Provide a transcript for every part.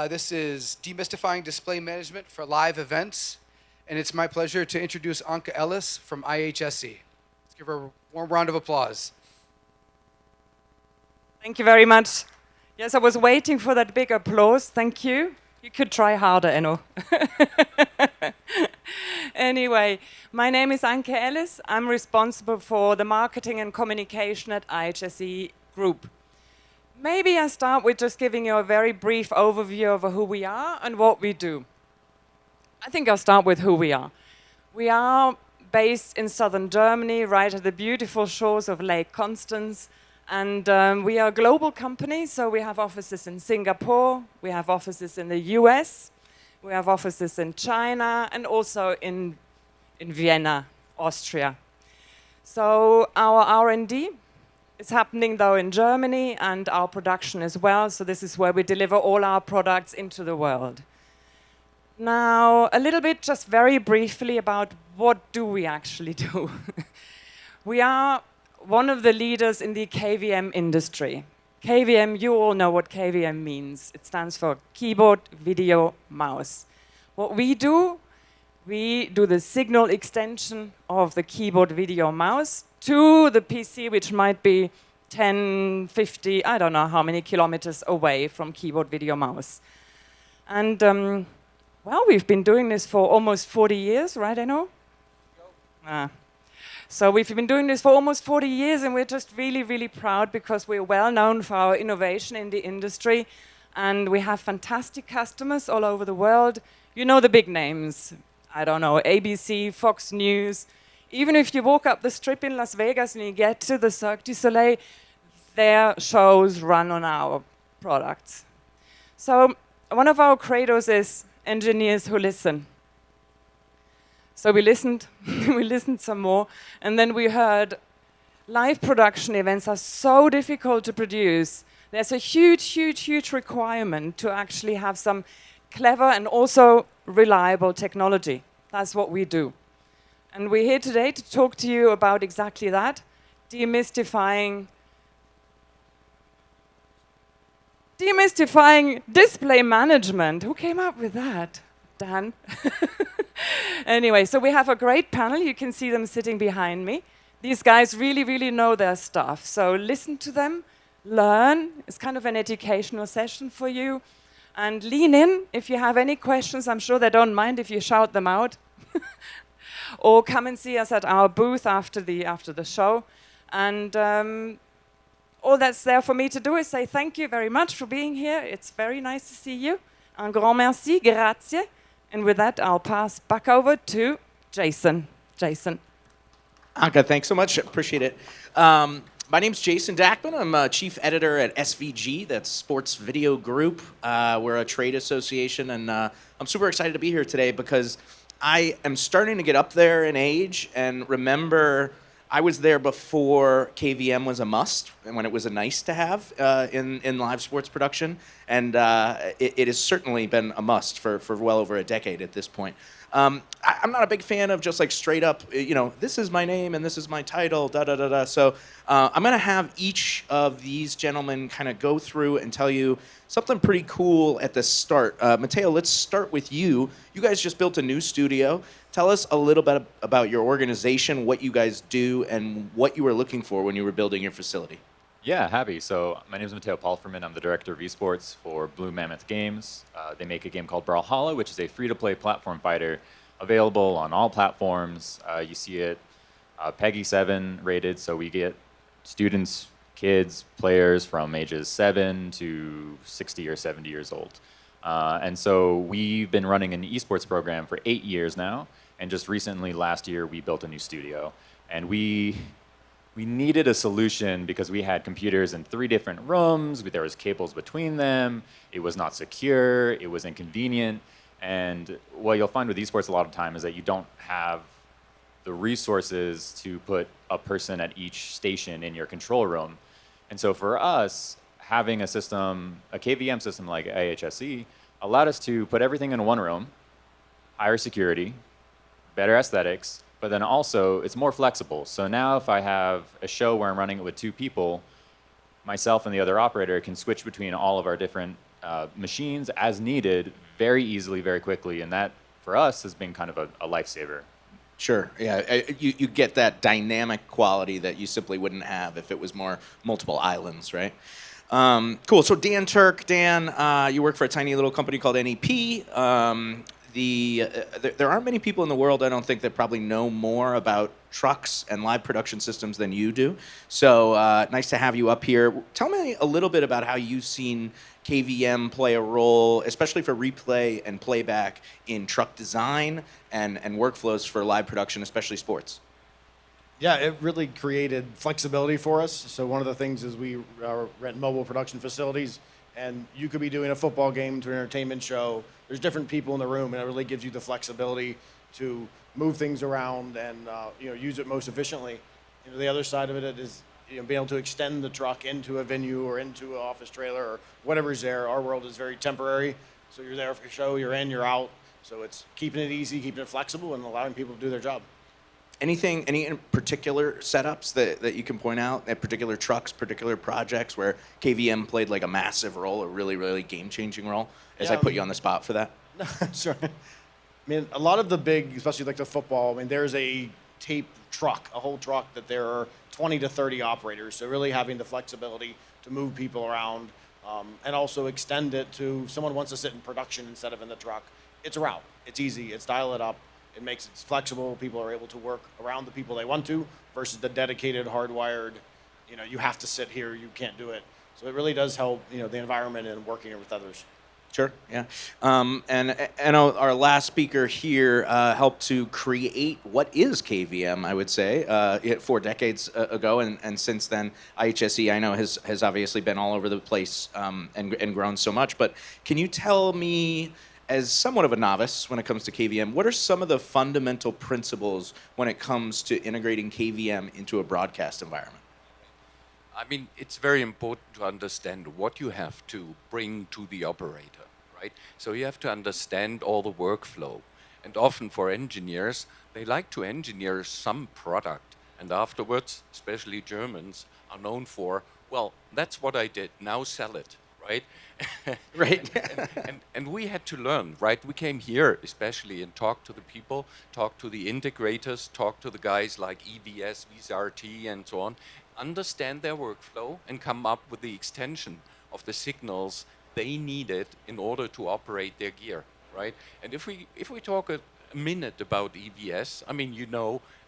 This is Demystifying Display Management for Live Events, and it's my pleasure to introduce Anke Ellis from IHSE. Let's give her a warm round of applause. Thank you very much. Yes, I was waiting for that big applause. Thank you. You could try harder, Enno. Anyway, my name is Anke Ellis. I'm responsible for the marketing and communication at IHSE Group. Maybe I start with just giving you a very brief overview of who we are and what we do. I think I'll start with who we are. We are based in southern Germany, right at the beautiful shores of Lake Constance. And we are a global company, so we have offices in Singapore, we have offices in the US, we have offices in China, and also in Vienna, Austria. So our R&D is happening, though, in Germany, and our production as well. So this is where we deliver all our products into the world. Now, a little bit, just very briefly, about what do we actually do. We are one of the leaders in the KVM industry. KVM, you all know what KVM means. It stands for Keyboard, Video, Mouse. What we do the signal extension of the keyboard, video, mouse to the PC, which might be 10, 50, I don't know how many kilometers away from keyboard, video, mouse. And, well, we've been doing this for almost 40 years, right, Enno? So we've been doing this for almost 40 years, and we're just really, really proud because we're well known for our innovation in the industry, and we have fantastic customers all over the world. You know the big names. I don't know, ABC, Fox News. Even if you walk up the strip in Las Vegas and you get to the Cirque du Soleil, their shows run on our products. So one of our credos is engineers who listen. So we listened, we listened some more, and then we heard live production events are so difficult to produce. There's a huge, huge, huge requirement to actually have some clever and also reliable technology. That's what we do. And we're here today to talk to you about exactly that, demystifying display management. Who came up with that? Dan? Anyway, so we have a great panel. You can see them sitting behind me. These guys really, really know their stuff. So listen to them, learn. It's kind of an educational session for you. And lean in if you have any questions. I'm sure they don't mind if you shout them out. Or come and see us at our booth after the show. And all that's there for me to do is say thank you very much for being here. It's very nice to see you. Un grand merci, grazie. And with that, I'll pass back over to Jason. Jason. Anke, thanks so much. Appreciate it. My name's Jason Dackman. I'm a chief editor at SVG, that's Sports Video Group. We're a trade association, and I'm super excited to be here today because I am starting to get up there in age and remember I was there before KVM was a must and when it was a nice to have in live sports production. And it has certainly been a must for well over a decade at this point. I'm not a big fan of just like straight up, this is my name and this is my title, da-da-da-da. So I'm going to have each of these gentlemen kind of go through and tell you something pretty cool at the start. Matteo, let's start with you. You guys just built a new studio. Tell us a little bit about your organization, what you guys do, and what you were looking for when you were building your facility. Yeah, happy. So my name is Matteo Palferman. I'm the director of esports for Blue Mammoth Games. They make a game called Brawlhalla, which is a free-to-play platform fighter available on all platforms. You see it PEGI 7 rated, so we get students, kids, players from ages 7 to 60 or 70 years old. And so we've been running an esports program for 8 years now. And just recently, last year, we built a new studio. And we needed a solution because we had computers in 3 different rooms. There was cables between them. It was not secure. It was inconvenient. And what you'll find with esports a lot of time is that you don't have the resources to put a person at each station in your control room. And so for us, having a system, a KVM system like IHSE, allowed us to put everything in one room, higher security, better aesthetics, but then also it's more flexible. So now if I have a show where I'm running it with 2 people, myself and the other operator can switch between all of our different machines as needed very easily, very quickly, and that for us has been kind of a lifesaver. Sure. Yeah. You get that dynamic quality that you simply wouldn't have if it was more multiple islands, right? Cool. So Dan Turk, you work for a tiny little company called NEP. There aren't many people in the world, I don't think, that probably know more about trucks and live production systems than you do. So nice to have you up here. Tell me a little bit about how you've seen KVM play a role, especially for replay and playback in truck design and workflows for live production, especially sports. Yeah, it really created flexibility for us. So one of the things is we rent mobile production facilities, and you could be doing a football game to an entertainment show. There's different people in the room, and it really gives you the flexibility to move things around and use it most efficiently. The other side of it is being able to extend the truck into a venue or into an office trailer or whatever's there. Our world is very temporary, so you're there for a show, you're in, you're out. So it's keeping it easy, keeping it flexible, and allowing people to do their job. Any in particular setups that you can point out, at particular trucks, particular projects where KVM played like a massive role, a really, really game-changing role? As I put you on the spot for that. Sorry. I mean, a lot of the big, especially like the football, I mean, there's a tape truck, a whole truck that there are 20 to 30 operators. So really having the flexibility to move people around and also extend it to someone wants to sit in production instead of in the truck. It's a route. It's easy. It's dial it up. It makes it flexible. People are able to work around the people they want to versus the dedicated, hardwired, you have to sit here, you can't do it. So it really does help, the environment and working with others. Sure, yeah. And our last speaker here helped to create what is KVM, I would say, 4 decades ago. And since then, IHSE, I know, has obviously been all over the place and grown so much. But can you tell me, as somewhat of a novice when it comes to KVM, what are some of the fundamental principles when it comes to integrating KVM into a broadcast environment? I mean, it's very important to understand what you have to bring to the operator, right? So you have to understand all the workflow. And often for engineers, they like to engineer some product. And afterwards, especially Germans, are known for, well, that's what I did, now sell it, right? Right. and we had to learn, right? We came here especially and talked to the people, talked to the integrators, talked to the guys like EVS, VSRT, and so on, understand their workflow and come up with the extension of the signals they needed in order to operate their gear, right? And if we talk a minute about EVS, I mean,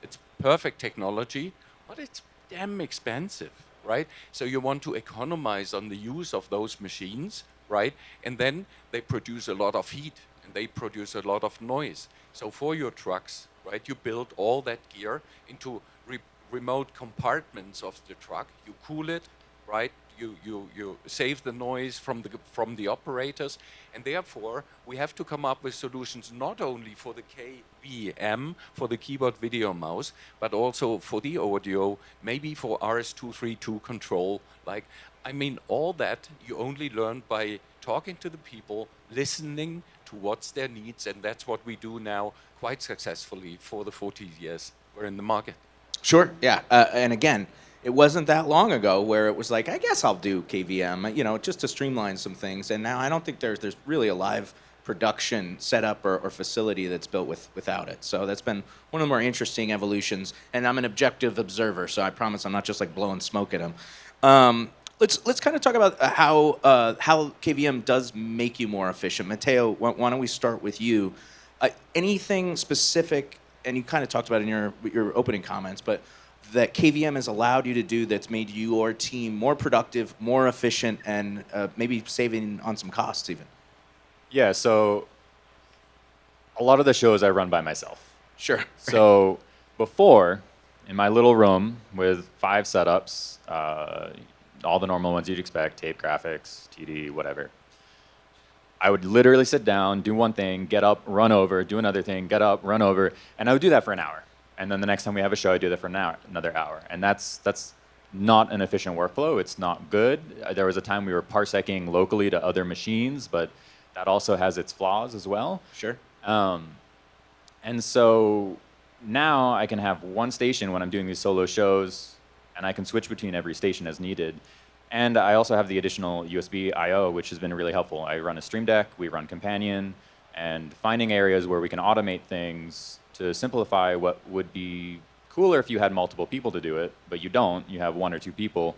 it's perfect technology, but it's damn expensive, right? So you want to economize on the use of those machines, right? And then they produce a lot of heat and they produce a lot of noise. So for your trucks, right, you build all that gear into remote compartments of the truck. You cool it, right? You save the noise from the operators, and therefore we have to come up with solutions not only for the KVM, for the keyboard video mouse, but also for the audio, maybe for RS-232 control. All that you only learn by talking to the people, listening to what's their needs, and that's what we do now quite successfully for the 40 years we're in the market. Sure, yeah. And again, it wasn't that long ago where it was like, I guess I'll do KVM, just to streamline some things. And now I don't think there's really a live production setup or facility that's built without it. So that's been one of the more interesting evolutions. And I'm an objective observer, so I promise I'm not just like blowing smoke at them. Let's kind of talk about how KVM does make you more efficient. Matteo, why don't we start with you? Anything specific, and you kind of talked about it in your opening comments, but that KVM has allowed you to do that's made your team more productive, more efficient, and maybe saving on some costs even? Yeah, so a lot of the shows I run by myself. Sure. So before, in my little room with 5 setups, all the normal ones you'd expect, tape, graphics, TD, whatever, I would literally sit down, do one thing, get up, run over, do another thing, get up, run over, and I would do that for an hour. And then the next time we have a show, I do that for another hour. And that's not an efficient workflow. It's not good. There was a time we were parsecing locally to other machines, but that also has its flaws as well. Sure. And so now I can have one station when I'm doing these solo shows, and I can switch between every station as needed. And I also have the additional USB I/O, which has been really helpful. I run a Stream Deck, we run Companion, and finding areas where we can automate things to simplify what would be cooler if you had multiple people to do it, but you don't, you have one or two people,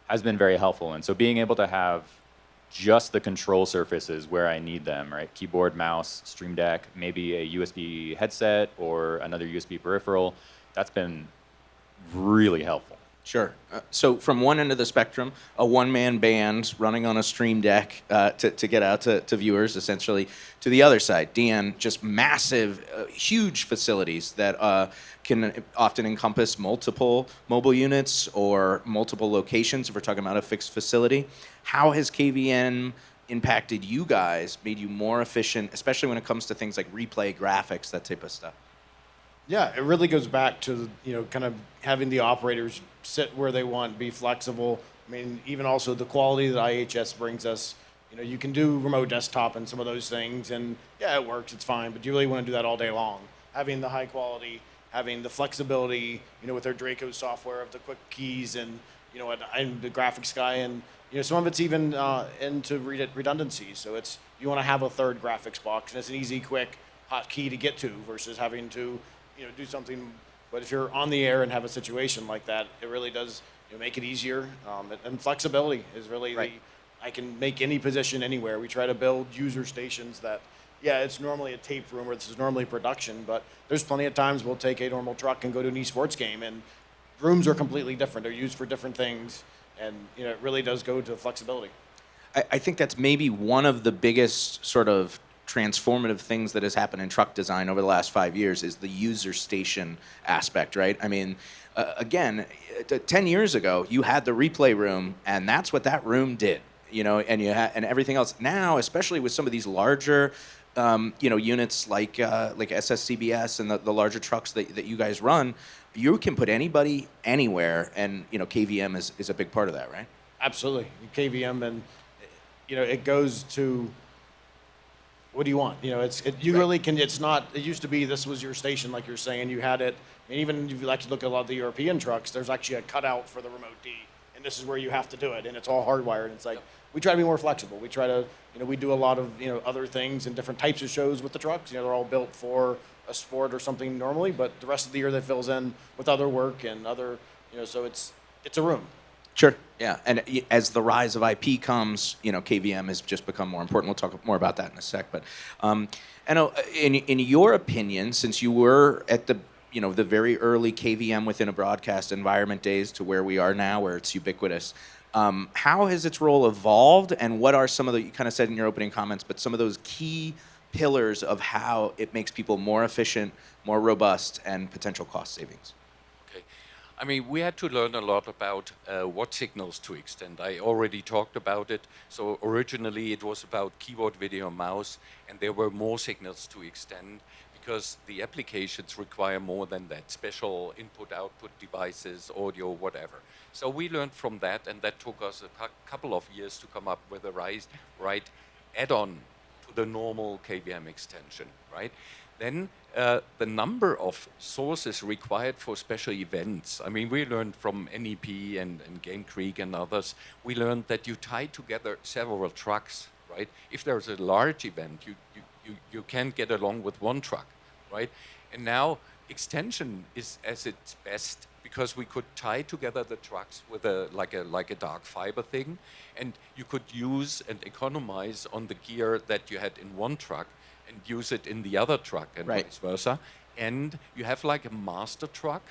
has been very helpful. And so being able to have just the control surfaces where I need them, right? Keyboard, mouse, Stream Deck, maybe a USB headset or another USB peripheral, that's been really helpful. Sure. So from one end of the spectrum, a one-man band running on a Stream Deck to get out to viewers, essentially, to the other side, Deanne, just massive, huge facilities that can often encompass multiple mobile units or multiple locations if we're talking about a fixed facility. How has KVM impacted you guys, made you more efficient, especially when it comes to things like replay, graphics, that type of stuff? Yeah, it really goes back to, kind of having the operators sit where they want, be flexible. I mean, even also the quality that IHS brings us. You can do remote desktop and some of those things, and yeah, it works, it's fine, but you really want to do that all day long. Having the high quality, having the flexibility, with their Draco software of the quick keys and, and the graphics guy, and, some of it's even into redundancy. So you want to have a third graphics box, and it's an easy, quick, hot key to get to versus having to do something. But if you're on the air and have a situation like that, it really does make it easier. And flexibility is really Right. I can make any position anywhere. We try to build user stations that, yeah, it's normally a tape room or this is normally production, but there's plenty of times we'll take a normal truck and go to an esports game, and rooms are completely different. They're used for different things, and it really does go to flexibility. I think that's maybe one of the biggest sort of transformative things that has happened in truck design over the last 5 years is the user station aspect, right? I mean, again, 10 years ago, you had the replay room, and that's what that room did, and everything else. Now, especially with some of these larger, units like SSCBS and the larger trucks that you guys run, you can put anybody anywhere, and KVM is a big part of that, right? Absolutely. KVM, and it goes to what do you want? You really can. It's not. It used to be this was your station, like you're saying. You had it, and even if you like to look at a lot of the European trucks, there's actually a cutout for the remote D, and this is where you have to do it, and it's all hardwired. And it's like we try to be more flexible. We try to, we do a lot of other things and different types of shows with the trucks. They're all built for a sport or something normally, but the rest of the year that fills in with other work and other, so it's a room. Sure. Yeah. And as the rise of IP comes, KVM has just become more important. We'll talk more about that in a sec. But in your opinion, since you were at the the very early KVM within a broadcast environment days to where we are now, where it's ubiquitous, how has its role evolved, and what are some of the, you kind of said in your opening comments, but some of those key pillars of how it makes people more efficient, more robust, and potential cost savings? Okay. I mean, we had to learn a lot about what signals to extend. I already talked about it. So originally it was about keyboard, video, mouse, and there were more signals to extend because the applications require more than that, special input-output devices, audio, whatever. So we learned from that, and that took us a couple of years to come up with the right add-on to the normal KVM extension, right? Then the number of sources required for special events. I mean, we learned from NEP and Game Creek and others, we learned that you tie together several trucks, right? If there's a large event, you can't get along with one truck, right? And now extension is as its best because we could tie together the trucks with like a dark fiber thing, and you could use and economize on the gear that you had in one truck and use it in the other truck and Right. vice versa. And you have like a master truck,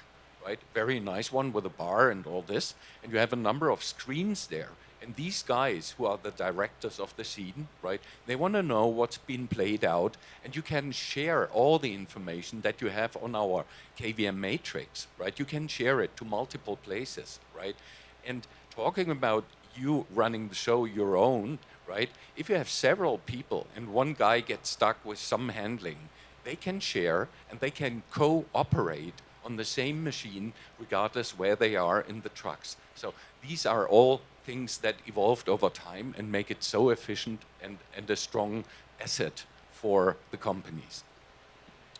right? Very nice one with a bar and all this. And you have a number of screens there. And these guys who are the directors of the scene, right? They want to know what's been played out. And you can share all the information that you have on our KVM matrix, right? You can share it to multiple places, right? And talking about you running the show your own, right? If you have several people and one guy gets stuck with some handling, they can share and they can cooperate on the same machine regardless where they are in the trucks. So these are all things that evolved over time and make it so efficient and a strong asset for the companies.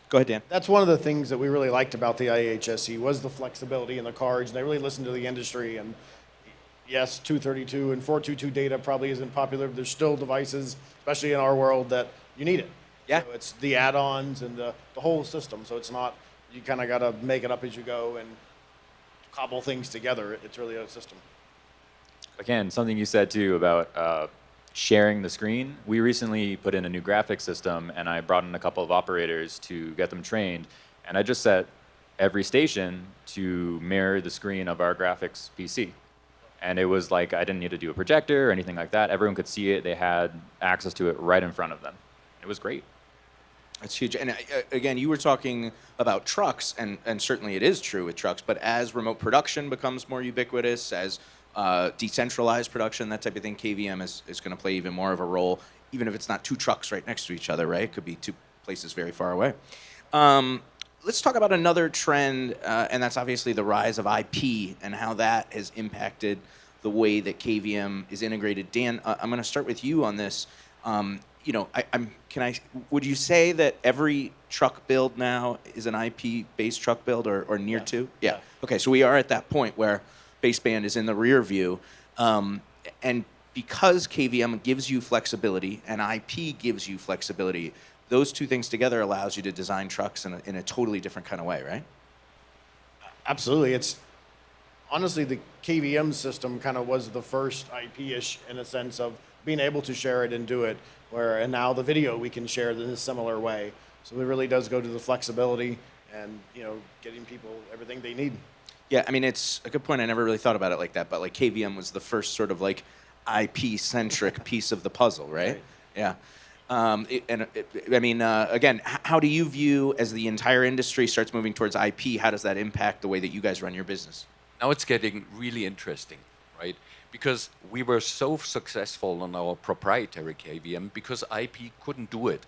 Go ahead, Dan. That's one of the things that we really liked about the IHSE was the flexibility in the cards. They really listened to the industry, and yes, 232 and 422 data probably isn't popular, but there's still devices, especially in our world, that you need it. Yeah. So it's the add-ons and the whole system. So it's not, you kind of got to make it up as you go and cobble things together. It's really a system. Again, something you said too about sharing the screen. We recently put in a new graphics system, and I brought in a couple of operators to get them trained. And I just set every station to mirror the screen of our graphics PC. And it was like I didn't need to do a projector or anything like that. Everyone could see it. They had access to it right in front of them. It was great. That's huge. And again, you were talking about trucks, and certainly it is true with trucks, but as remote production becomes more ubiquitous, as decentralized production, that type of thing, KVM is going to play even more of a role, even if it's not two trucks right next to each other, right? It could be two places very far away. Let's talk about another trend, and that's obviously the rise of IP and how that has impacted the way that KVM is integrated. Dan, I'm going to start with you on this. You know, would you say that every truck build now is an IP-based truck build or near to? Yeah. Okay, so we are at that point where baseband is in the rear view. And because KVM gives you flexibility and IP gives you flexibility, those two things together allows you to design trucks in a totally different kind of way, right? Absolutely. It's honestly the KVM system kind of was the first IP-ish in a sense of being able to share it and do it. And now the video we can share in a similar way. So it really does go to the flexibility and getting people everything they need. Yeah, I mean it's a good point. I never really thought about it like that, but like KVM was the first sort of like IP-centric piece of the puzzle, right? Yeah. Again, how do you view, as the entire industry starts moving towards IP, how does that impact the way that you guys run your business? Now it's getting really interesting, right? Because we were so successful on our proprietary KVM because IP couldn't do it.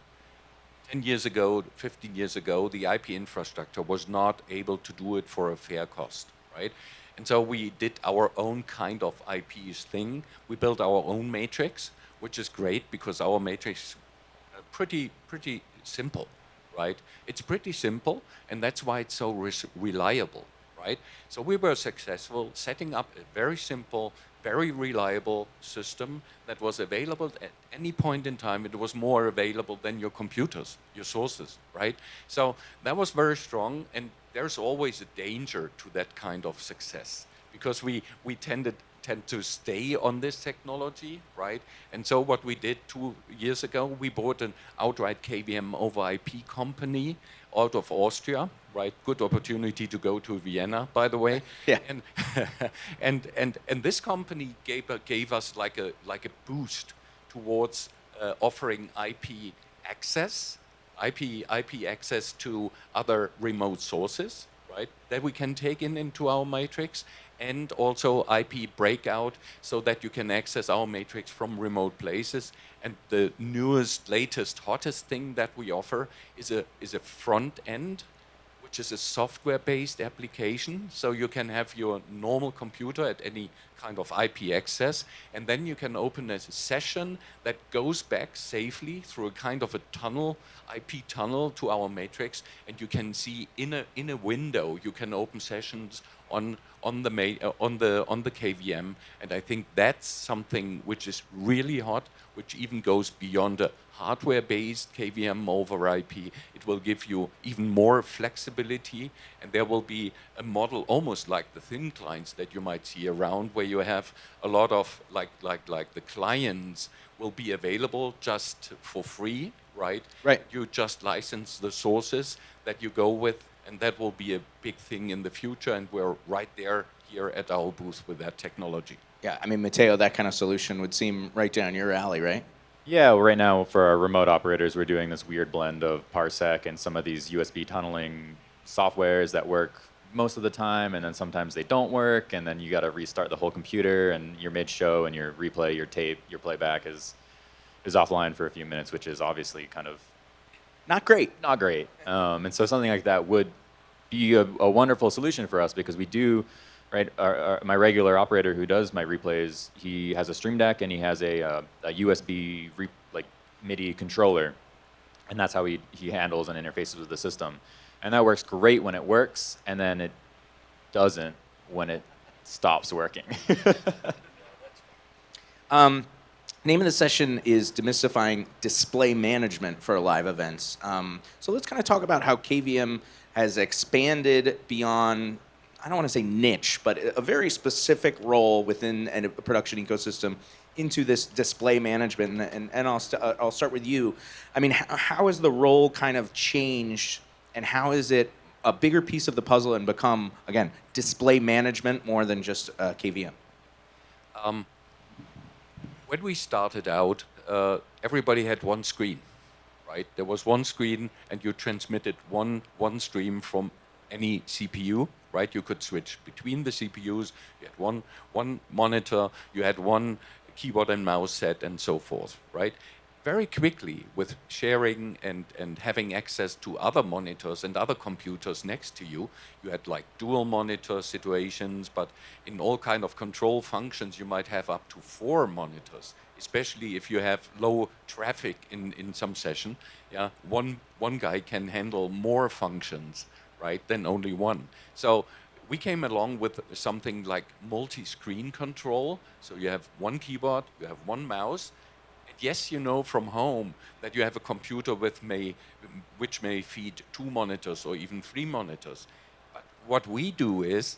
10 years ago, 15 years ago, the IP infrastructure was not able to do it for a fair cost, right? And so we did our own kind of IP thing. We built our own matrix, which is great because our matrix pretty simple, right? It's pretty simple, and that's why it's so reliable, right? So we were successful setting up a very simple, very reliable system that was available at any point in time. It was more available than your computers, your sources, right? So that was very strong, and there's always a danger to that kind of success because we tend to stay on this technology, right? And so what we did 2 years ago, we bought an outright KVM over IP company out of Austria, right? Good opportunity to go to Vienna, by the way. Yeah. And this company gave us like a boost towards offering IP access to other remote sources, right? That we can take into our matrix, and also IP breakout so that you can access our matrix from remote places. And the newest, latest, hottest thing that we offer is a front end, which is a software-based application. So you can have your normal computer at any kind of IP access, and then you can open a session that goes back safely through a kind of a tunnel, IP tunnel to our matrix, and you can see in a window you can open sessions on the KVM, and I think that's something which is really hot, which even goes beyond a hardware-based KVM over IP. It will give you even more flexibility, and there will be a model almost like the thin clients that you might see around, where you have a lot of like the clients will be available just for free, right? Right. You just license the sources that you go with, and that will be a big thing in the future, and we're right there here at our booth with that technology. Yeah, I mean, Matteo, that kind of solution would seem right down your alley, right? Yeah, well, right now for our remote operators, we're doing this weird blend of Parsec and some of these USB tunneling softwares that work most of the time, and then sometimes they don't work, and then you got to restart the whole computer, and your mid-show and your replay, your tape, your playback is offline for a few minutes, which is obviously kind of Not great. not great. And so something like that would be a wonderful solution for us because we do, right? My regular operator who does my replays, he has a Stream Deck and he has a USB MIDI controller, and that's how he handles and interfaces with the system. And that works great when it works, and then it doesn't when it stops working. Name of the session is Demystifying Display Management for Live Events. So let's kind of talk about how KVM has expanded beyond, I don't want to say niche, but a very specific role within a production ecosystem into this display management. And I'll start with you. I mean, how has the role kind of changed, and how is it a bigger piece of the puzzle and become, again, display management more than just KVM? When we started out, everybody had one screen, right? There was one screen, and you transmitted one stream from any CPU, right? You could switch between the CPUs. You had one monitor. You had one keyboard and mouse set, and so forth, right? Very quickly, with sharing and having access to other monitors and other computers next to you, you had like dual monitor situations, but in all kind of control functions, you might have up to 4 monitors, especially if you have low traffic in some session. Yeah, one guy can handle more functions, right, than only one. So we came along with something like multi-screen control. So you have one keyboard, you have one mouse. Yes, you know from home that you have a computer which may feed 2 monitors or even 3 monitors. But what we do is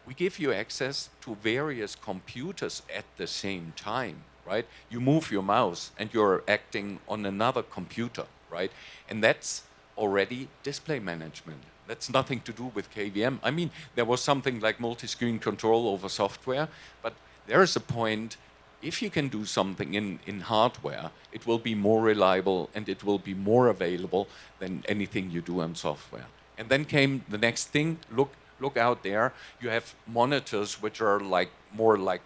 we give you access to various computers at the same time, right? You move your mouse and you're acting on another computer, right? And that's already display management. That's nothing to do with KVM. I mean, there was something like multi-screen control over software, but there is a point. If you can do something in hardware, it will be more reliable and it will be more available than anything you do on software. And then came the next thing. Look out there. You have monitors which are more like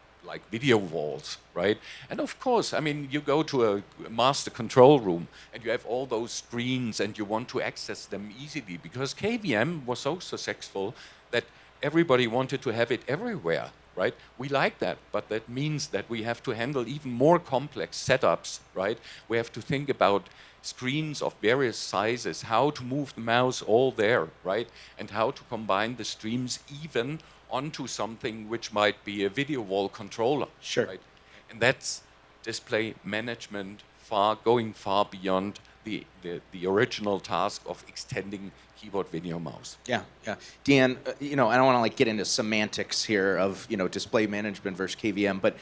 video walls, right? And of course, I mean, you go to a master control room and you have all those screens and you want to access them easily because KVM was so successful that everybody wanted to have it everywhere. Right? We like that, but that means that we have to handle even more complex setups, right? We have to think about screens of various sizes, how to move the mouse all there, right? And how to combine the streams even onto something which might be a video wall controller. Sure. Right? And that's display management going far beyond the original task of extending keyboard, video, mouse. Yeah. Dan, I don't want to get into semantics here of display management versus KVM, but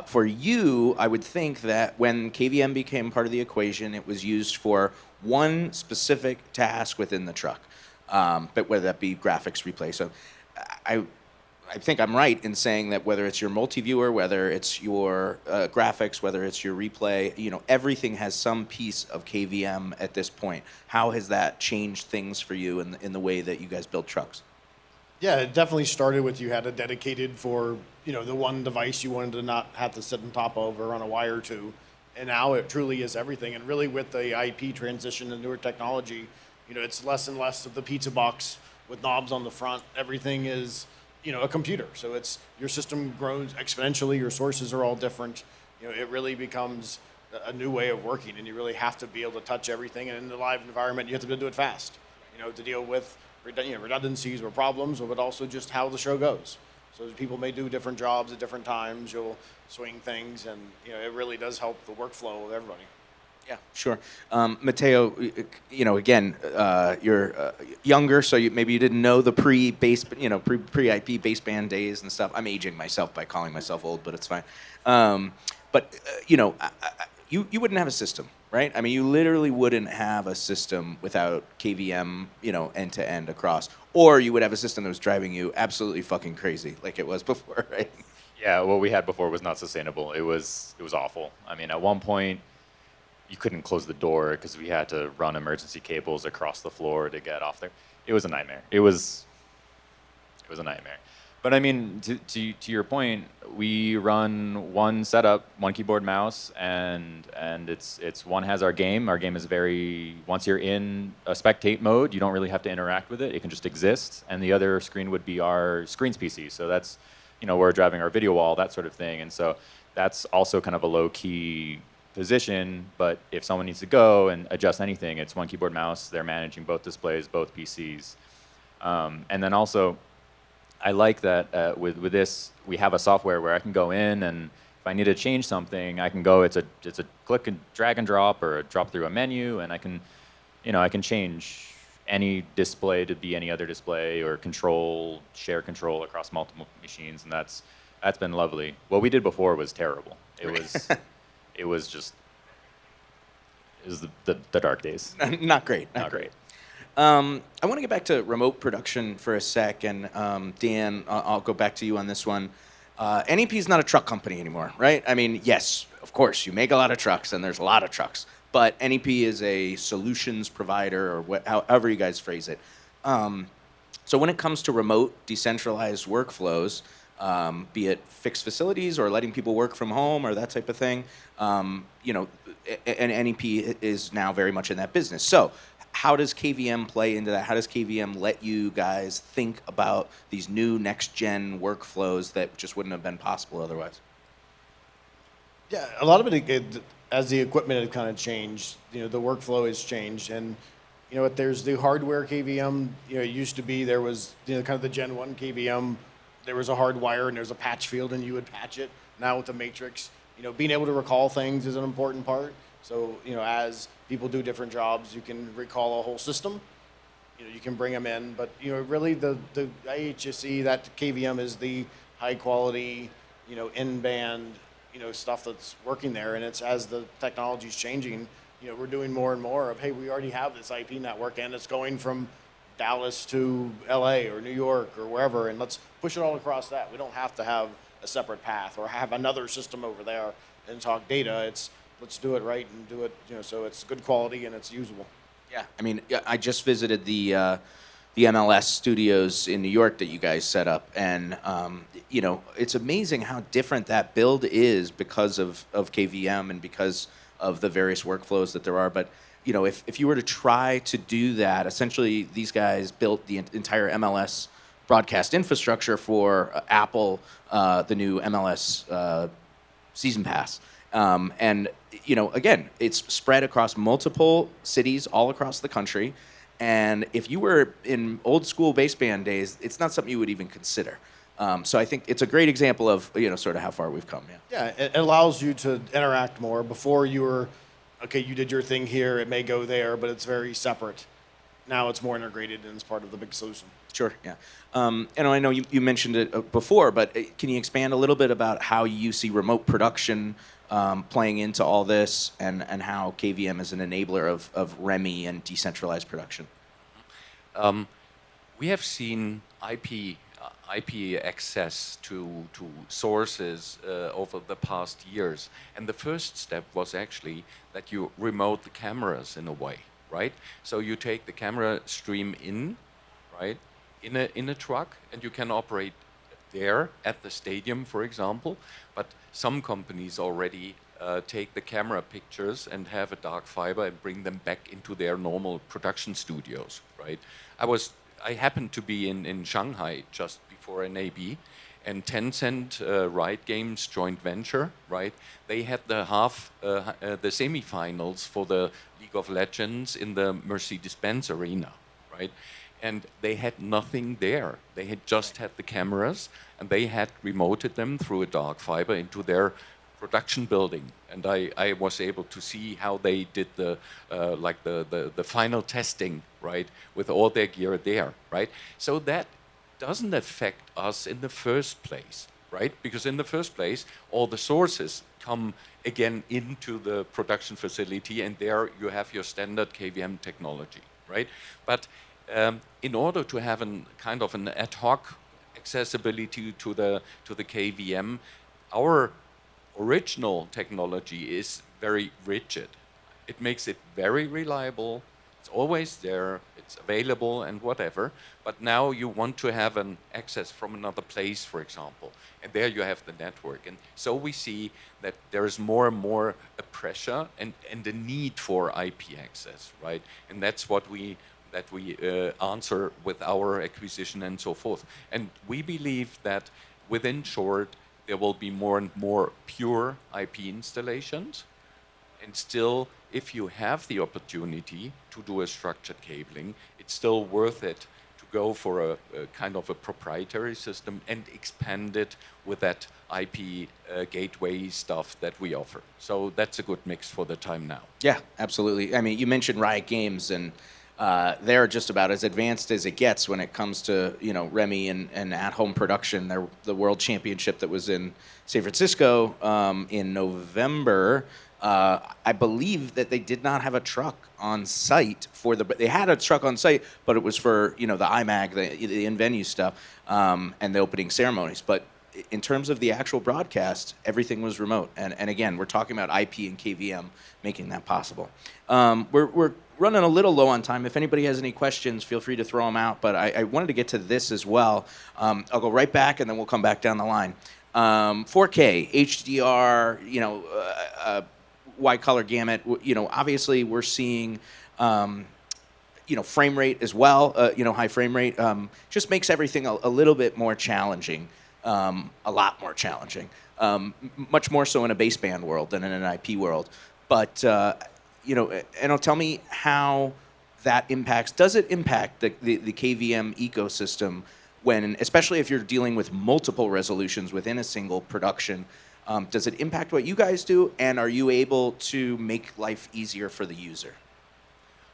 for you, I would think that when KVM became part of the equation, it was used for one specific task within the truck, but whether that be graphics replay. So I think I'm right in saying that whether it's your multi-viewer, whether it's your graphics, whether it's your replay, everything has some piece of KVM at this point. How has that changed things for you in the way that you guys build trucks? Yeah, it definitely started with you had a dedicated for, the one device you wanted to not have to sit on top of or on a wire to. And now it truly is everything. And really with the IP transition and newer technology, it's less and less of the pizza box with knobs on the front. Everything is a computer. So it's your system grows exponentially. Your sources are all different. It really becomes a new way of working, and you really have to be able to touch everything. And in the live environment, you have to be able to do it fast. To deal with redundancies or problems, but also just how the show goes. So people may do different jobs at different times. You'll swing things, and it really does help the workflow of everybody. Yeah, sure. Matteo, again, you're younger, so maybe you didn't know the pre-IP baseband days and stuff. I'm aging myself by calling myself old, but it's fine. You wouldn't have a system, right? I mean, you literally wouldn't have a system without KVM, end to end across, or you would have a system that was driving you absolutely fucking crazy, like it was before, right? Yeah, what we had before was not sustainable. It was awful. I mean, at one point, you couldn't close the door because we had to run emergency cables across the floor to get off there. It was a nightmare. It was a nightmare. But I mean, to your point, we run one setup, one keyboard, mouse, and it's one has our game. Our game is once you're in a spectate mode, you don't really have to interact with it. It can just exist. And the other screen would be our screens PC. So that's, we're driving our video wall, that sort of thing. And so that's also kind of a low key position, but if someone needs to go and adjust anything, it's one keyboard, mouse. They're managing both displays, both PCs. And then also, I like that with this, we have a software where I can go in, and if I need to change something, I can go. It's a click and drag and drop, or a drop through a menu, and I can, I can change any display to be any other display, or share control across multiple machines, and that's been lovely. What we did before was terrible. It was it was just it was the dark days. Not great. Not great. I want to get back to remote production for a sec, and Dan, I'll go back to you on this one. NEP is not a truck company anymore, right? I mean, yes, of course, you make a lot of trucks, and there's a lot of trucks, but NEP is a solutions provider, or however you guys phrase it. So when it comes to remote, decentralized workflows, be it fixed facilities or letting people work from home or that type of thing, and NEP is now very much in that business. So how does KVM play into that? How does KVM let you guys think about these new next-gen workflows that just wouldn't have been possible otherwise? Yeah, a lot of it, as the equipment had kind of changed, the workflow has changed, and there's the hardware KVM. It used to be there was kind of the Gen 1 KVM. There was a hard wire and there's a patch field, and you would patch it. Now with the Matrix, being able to recall things is an important part. So as people do different jobs, you can recall a whole system. You can bring them in, but really the IHSE, that KVM is the high quality, in-band, stuff that's working there. And it's as the technology's changing, we're doing more and more of, hey, we already have this IP network, and it's going from Dallas to LA or New York or wherever, and let's push it all across that. We don't have to have a separate path or have another system over there and talk data. It's let's do it right and do it, so it's good quality and it's usable. Yeah, I mean, I just visited the MLS studios in New York that you guys set up, and it's amazing how different that build is because of KVM and because of the various workflows that there are. But if you were to try to do that, essentially these guys built the entire MLS broadcast infrastructure for Apple, the new MLS season pass. And again, it's spread across multiple cities all across the country. And if you were in old school baseband days, it's not something you would even consider. So I think it's a great example of sort of how far we've come. Yeah, it allows you to interact more. Before you were, okay, you did your thing here, it may go there, but it's very separate. Now it's more integrated and it's part of the big solution. Sure, yeah. And I know you mentioned it before, but can you expand a little bit about how you see remote production playing into all this, and how KVM is an enabler of REMI and decentralized production? We have seen IP access to sources over the past years, and the first step was actually that you remote the cameras in a way, right? So you take the camera stream in, right, in a truck, and you can operate there at the stadium, for example. But some companies already take the camera pictures and have a dark fiber and bring them back into their normal production studios, right? I happened to be in Shanghai just before NAB, and Tencent, Riot Games joint venture, right? They had the semifinals for the League of Legends in the Mercedes-Benz Arena, right? And they had nothing there. They had just had the cameras, and they had remoted them through a dark fiber into their production building. And I was able to see how they did the final testing, right, with all their gear there, right? So that doesn't affect us in the first place, right? Because in the first place, all the sources come again into the production facility, and there you have your standard KVM technology, right? But in order to have an ad hoc accessibility to the KVM, our original technology is very rigid. It makes it very reliable. It's always there. It's available and whatever. But now you want to have an access from another place, for example, and there you have the network. And so we see that there is more and more a pressure and a need for IP access, right? And that's what we answer with our acquisition and so forth. And we believe that within short, there will be more and more pure IP installations. And still, if you have the opportunity to do a structured cabling, it's still worth it to go for a kind of a proprietary system and expand it with that IP gateway stuff that we offer. So that's a good mix for the time now. Yeah, absolutely. I mean, you mentioned Riot Games, and they're just about as advanced as it gets when it comes to Remy and at-home production. They're the World Championship that was in San Francisco in November. I believe that they did not have a truck on site for they had a truck on site, but it was for the IMAG, the in-venue stuff, and the opening ceremonies. But in terms of the actual broadcast, everything was remote. And again, we're talking about IP and KVM making that possible. We're running a little low on time. If anybody has any questions, feel free to throw them out. But I wanted to get to this as well. I'll go right back, and then we'll come back down the line. 4K, HDR, wide color gamut. Obviously we're seeing, frame rate as well. High frame rate just makes everything a little bit more challenging, a lot more challenging, much more so in a baseband world than in an IP world. But and tell me how that impacts. Does it impact the KVM ecosystem when, especially if you're dealing with multiple resolutions within a single production? Does it impact what you guys do, and are you able to make life easier for the user?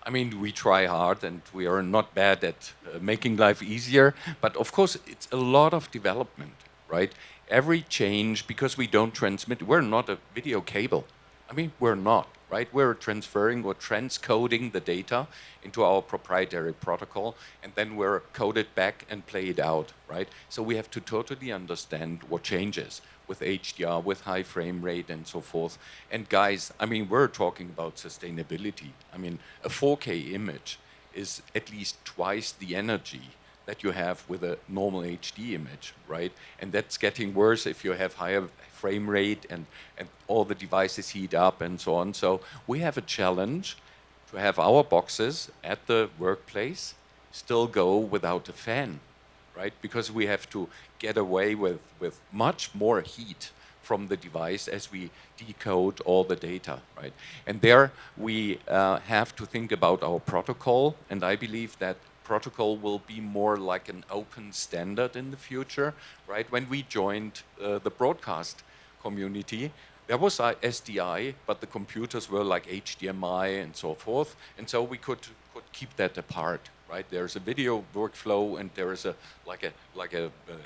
I mean, we try hard, and we are not bad at making life easier. But of course, it's a lot of development, right? Every change, because we don't transmit, we're not a video cable. I mean, we're not, right? We're transferring or transcoding the data into our proprietary protocol, and then we're coded back and play it out, right? So we have to totally understand what changes with HDR, with high frame rate and so forth. And guys, I mean, we're talking about sustainability. I mean, a 4K image is at least twice the energy that you have with a normal HD image, right? And that's getting worse if you have higher frame rate and all the devices heat up and so on. So we have a challenge to have our boxes at the workplace still go without a fan, right? Because we have to get away with much more heat from the device as we decode all the data, right? And there we have to think about our protocol, and I believe that protocol will be more like an open standard in the future, right? When we joined the broadcast community, there was SDI, but the computers were like HDMI and so forth, and so we could keep that apart, right? There's a video workflow, and there is a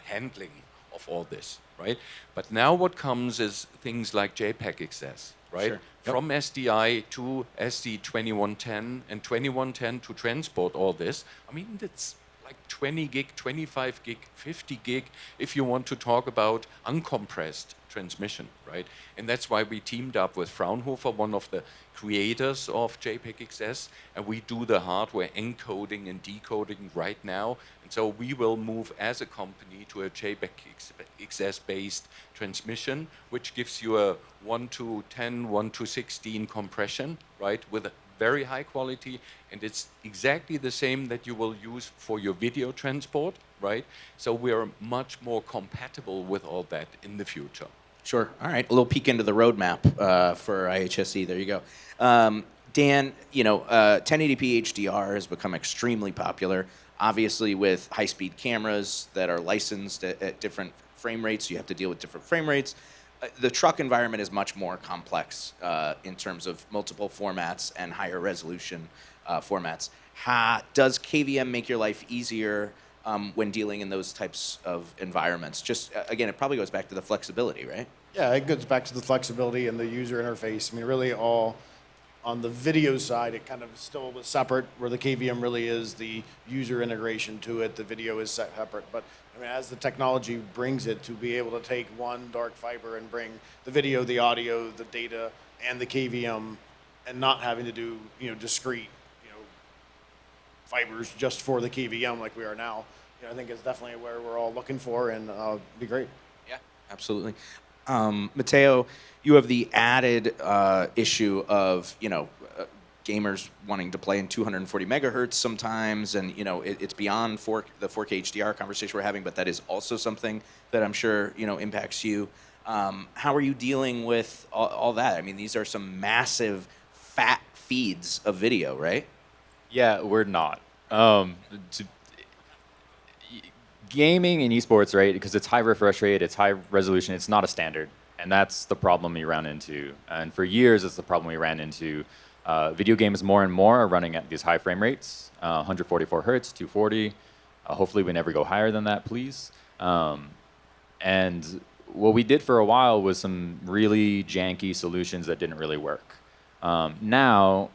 handling of all this, right? But now what comes is things like JPEG access, right? Sure. Yep. From SDI to SD2110 and 2110 to transport all this. I mean, it's like 20 gig, 25 gig, 50 gig if you want to talk about uncompressed transmission, right? And that's why we teamed up with Fraunhofer, one of the creators of JPEG XS, and we do the hardware encoding and decoding right now. And so we will move as a company to a JPEG XS based transmission, which gives you a 1:10, 1:16 compression, right? With a very high quality, and it's exactly the same that you will use for your video transport, right? So we're much more compatible with all that in the future. Sure. All right. A little peek into the roadmap for IHSE. There you go. Dan, 1080p HDR has become extremely popular. Obviously, with high-speed cameras that are licensed at different frame rates, you have to deal with different frame rates. The truck environment is much more complex in terms of multiple formats and higher resolution formats. Does KVM make your life easier when dealing in those types of environments? Just, again, it probably goes back to the flexibility, right? Yeah, it goes back to the flexibility and the user interface. I mean, really all on the video side, it kind of still was separate, where the KVM really is the user integration to it. The video is separate. But I mean, as the technology brings it to be able to take one dark fiber and bring the video, the audio, the data, and the KVM, and not having to do discrete fibers just for the KVM like we are now, I think is definitely where we're all looking for, and be great. Yeah, absolutely. Matteo, you have the added issue of gamers wanting to play in 240 megahertz sometimes, and it's beyond the 4K HDR conversation we're having, but that is also something that I'm sure impacts you. How are you dealing with all that? I mean, these are some massive fat feeds of video, right? Yeah, we're not. gaming and esports, right? Because it's high refresh rate, it's high resolution, it's not a standard, and that's the problem we run into. And for years, it's the problem we ran into. Video games more and more are running at these high frame rates, 144 hertz, 240. Hopefully, we never go higher than that, please. And what we did for a while was some really janky solutions that didn't really work. Now,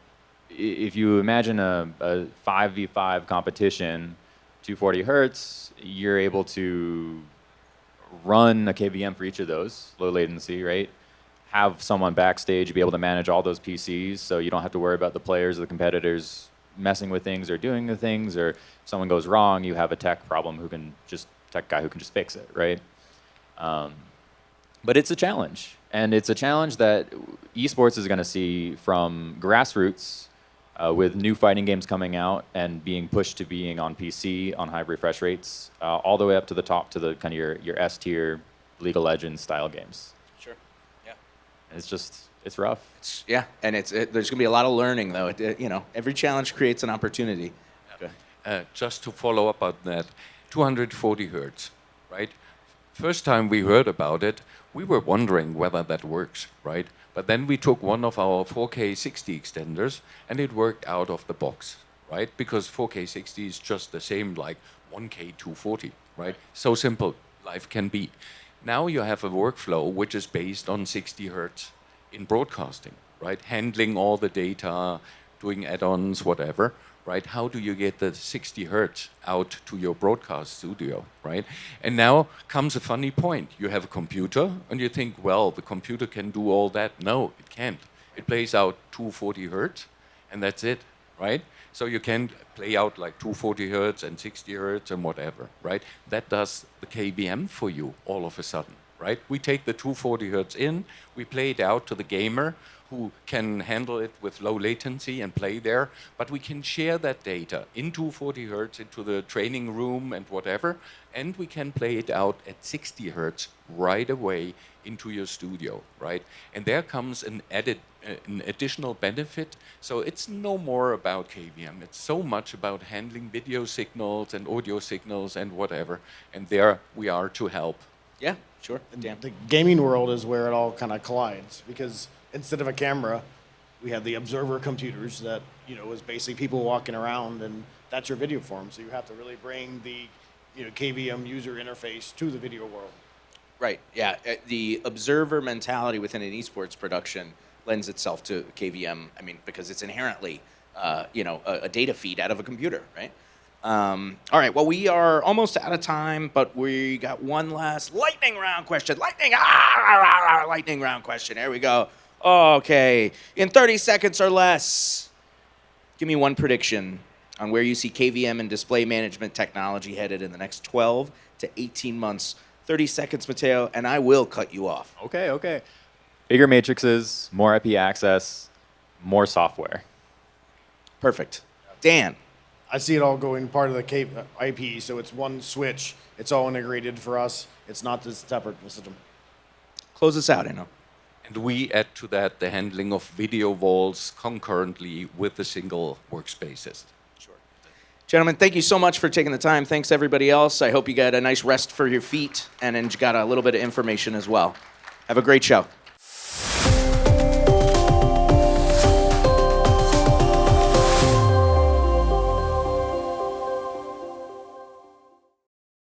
if you imagine a 5v5 competition, 240 hertz, you're able to run a KVM for each of those, low latency, right? Have someone backstage be able to manage all those PCs, so you don't have to worry about the players or the competitors messing with things or doing the things, or if someone goes wrong, you have a tech guy who can just fix it, right? But it's a challenge, and it's a challenge that esports is going to see from grassroots with new fighting games coming out and being pushed to being on PC on high refresh rates, all the way up to the top to the kind of your S tier League of Legends style games. Sure. Yeah. It's rough. Yeah, and there's going to be a lot of learning, though. Every challenge creates an opportunity. Okay. Just to follow up on that, 240 hertz, right? First time we heard about it, we were wondering whether that works, right? But then we took one of our 4K 60 extenders and it worked out of the box, right? Because 4K 60 is just the same like 1K 240, right? So simple life can be. Now you have a workflow which is based on 60 hertz in broadcasting, right? Handling all the data, doing add-ons, whatever, right? How do you get the 60 hertz out to your broadcast studio, right? And now comes a funny point. You have a computer and you think, well, the computer can do all that. No, it can't. It plays out 240 hertz and that's it, right? So you can play out like 240 hertz and 60 hertz and whatever, right? That does the KVM for you all of a sudden, right? We take the 240 hertz in, we play it out to the gamer who can handle it with low latency and play there, but we can share that data in 240 hertz into the training room and whatever, and we can play it out at 60 hertz right away into your studio, right? And there comes an additional benefit. So it's no more about KVM. It's so much about handling video signals and audio signals and whatever, and there we are to help. Yeah, sure. Dan. The gaming world is where it all kind of collides because instead of a camera, we have the observer computers that, is basically people walking around and that's your video form. So you have to really bring the, KVM user interface to the video world. Right, yeah. The observer mentality within an esports production lends itself to KVM, because it's inherently, a data feed out of a computer, right? All right, well, we are almost out of time, but we got one last lightning round question. Lightning round question. There we go. Okay, in 30 seconds or less, give me one prediction on where you see KVM and display management technology headed in the next 12 to 18 months. 30 seconds, Matteo, and I will cut you off. Okay. Bigger matrices, more IP access, more software. Perfect. Dan. I see it all going part of the IP, so it's one switch. It's all integrated for us. It's not this separate system. Close us out, Enno. And we add to that the handling of video walls concurrently with the single workspaces. Sure. Gentlemen, thank you so much for taking the time. Thanks, everybody else. I hope you got a nice rest for your feet and got a little bit of information as well. Have a great show.